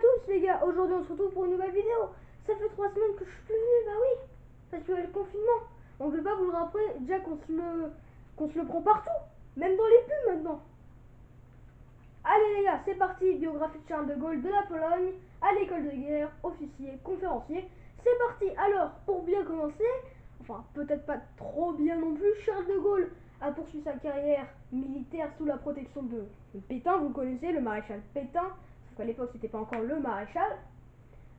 tous les gars, aujourd'hui on se retrouve pour une nouvelle vidéo. Ça fait 3 semaines que je suis plus venu, bah oui, parce qu'il y a le confinement. On ne veut pas vous le rappeler, déjà qu'on se le prend partout, même dans les pubs maintenant. Allez les gars, c'est parti, biographie de Charles de Gaulle de la Pologne, à l'école de guerre, officier, conférencier. C'est parti. Alors, pour bien commencer, enfin peut-être pas trop bien non plus, Charles de Gaulle a poursuivi sa carrière militaire sous la protection de Pétain, vous connaissez, le maréchal Pétain, sauf qu'à l'époque c'était pas encore le maréchal.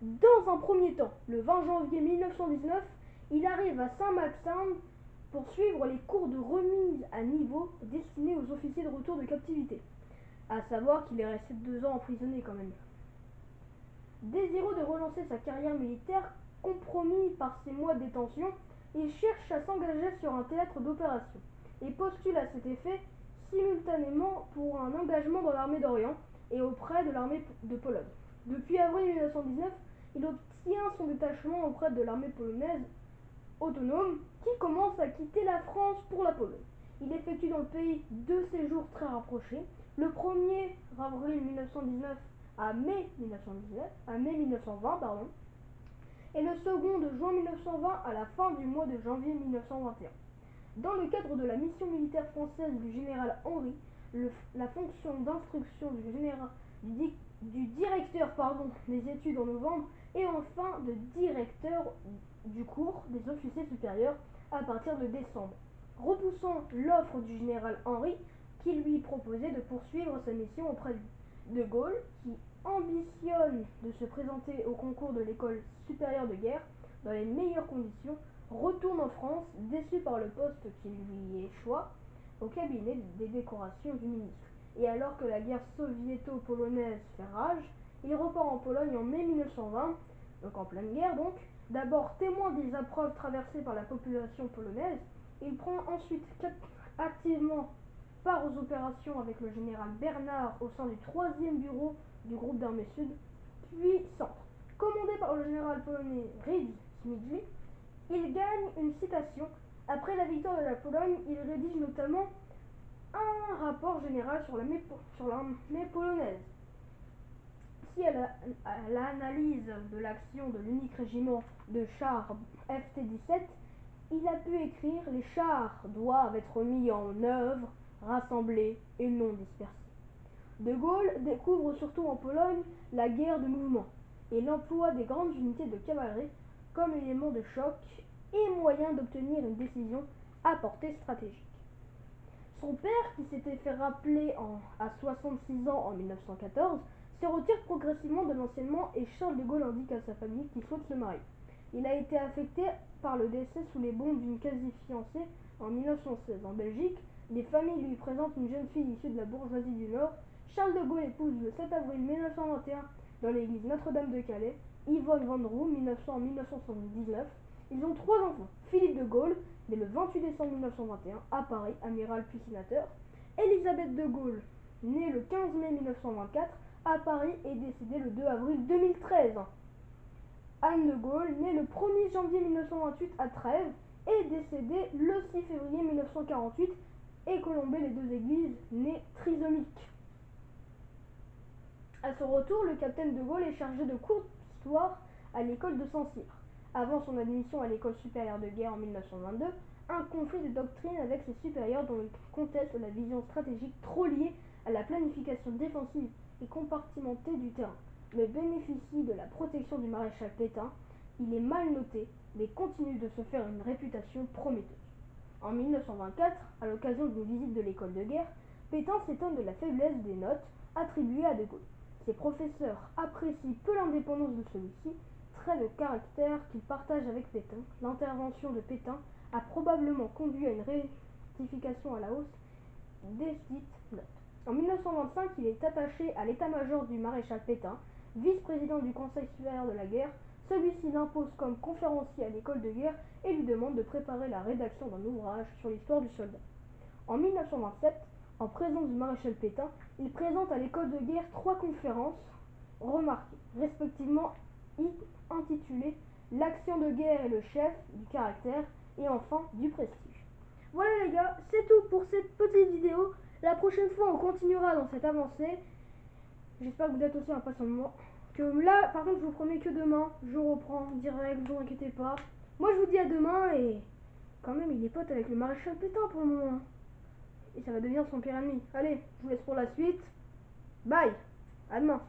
Dans un premier temps, le 20 janvier 1919, il arrive à Saint-Maximin pour suivre les cours de remise à niveau destinés aux officiers de retour de captivité. À savoir qu'il est resté 2 ans emprisonné quand même. Désireux de relancer sa carrière militaire, compromis par ses mois de détention, il cherche à s'engager sur un théâtre d'opération et postule à cet effet simultanément pour un engagement dans l'armée d'Orient et auprès de l'armée de Pologne. Depuis avril 1919, il obtient son détachement auprès de l'armée polonaise autonome qui commence à quitter la France pour la Pologne. Il effectue dans le pays 2 séjours très rapprochés, le 1er avril 1919 à mai 1920, et le second de juin 1920 à la fin du mois de janvier 1921. Dans le cadre de la mission militaire française du général Henry, la fonction d'instruction du directeur des études en novembre et enfin de directeur du cours des officiers supérieurs à partir de décembre, repoussant l'offre du général Henry qui lui proposait de poursuivre sa mission auprès de Gaulle, qui ambitionne de se présenter au concours de l'école supérieure de guerre dans les meilleures conditions, retourne en France, déçu par le poste qui lui échoua au cabinet des décorations du ministre. Et alors que la guerre soviéto-polonaise fait rage, il repart en Pologne en mai 1920, donc en pleine guerre donc. D'abord témoin des épreuves traversées par la population polonaise, il prend ensuite activement part aux opérations avec le général Bernard au sein du 3e bureau du groupe d'armées sud, puis centre. Commandé par le général polonais Rydz Śmigły, il gagne une citation. Après la victoire de la Pologne, il rédige notamment un rapport général sur l'armée polonaise. Si à l'analyse de l'action de l'unique régiment de chars FT-17, il a pu écrire « Les chars doivent être mis en œuvre, rassemblés et non dispersés ». De Gaulle découvre surtout en Pologne la guerre de mouvement et l'emploi des grandes unités de cavalerie comme élément de choc et moyen d'obtenir une décision à portée stratégique. Son père, qui s'était fait rappeler à 66 ans en 1914, se retire progressivement de l'enseignement et Charles de Gaulle indique à sa famille qu'il souhaite se marier. Il a été affecté par le décès sous les bombes d'une quasi-fiancée en 1916. En Belgique, les familles lui présentent une jeune fille issue de la bourgeoisie du Nord. Charles de Gaulle épouse le 7 avril 1921 dans l'église Notre-Dame de Calais Yvonne Van Room, 1900-1979. Ils ont 3 enfants. Philippe de Gaulle, né le 28 décembre 1921 à Paris, amiral puis sénateur. Elisabeth de Gaulle, née le 15 mai 1924 à Paris et décédée le 2 avril 2013. Anne de Gaulle, née le 1er janvier 1928 à Trèves et décédée le 6 février 1948 et colombée les 2 églises, née trisomique. À son retour, le capitaine de Gaulle est chargé de cours d'histoire à l'école de Saint-Cyr. Avant son admission à l'école supérieure de guerre en 1922, un conflit de doctrine avec ses supérieurs dont il conteste la vision stratégique trop liée à la planification défensive et compartimentée du terrain, mais bénéficie de la protection du maréchal Pétain. Il est mal noté, mais continue de se faire une réputation prometteuse. En 1924, à l'occasion d'une visite de l'école de guerre, Pétain s'étonne de la faiblesse des notes attribuées à de Gaulle. Ses professeurs apprécient peu l'indépendance de celui-ci, trait de caractère qu'il partage avec Pétain. L'intervention de Pétain a probablement conduit à une rectification à la hausse des dites notes. En 1925, il est attaché à l'état-major du maréchal Pétain, vice-président du Conseil supérieur de la guerre. Celui-ci l'impose comme conférencier à l'école de guerre et lui demande de préparer la rédaction d'un ouvrage sur l'histoire du soldat. En 1927, en présence du maréchal Pétain, il présente à l'école de guerre 3 conférences remarquées, respectivement intitulées « L'action de guerre et le chef, du caractère » et enfin « du prestige ». Voilà les gars, c'est tout pour cette petite vidéo. La prochaine fois, on continuera dans cette avancée. J'espère que vous êtes aussi impatients Que là, par contre, je vous promets que demain, je reprends direct, vous inquiétez pas. Moi, je vous dis à demain et quand même, il est pote avec le maréchal Pétain pour le moment. Et ça va devenir son pire ennemi. Allez, je vous laisse pour la suite. Bye, à demain.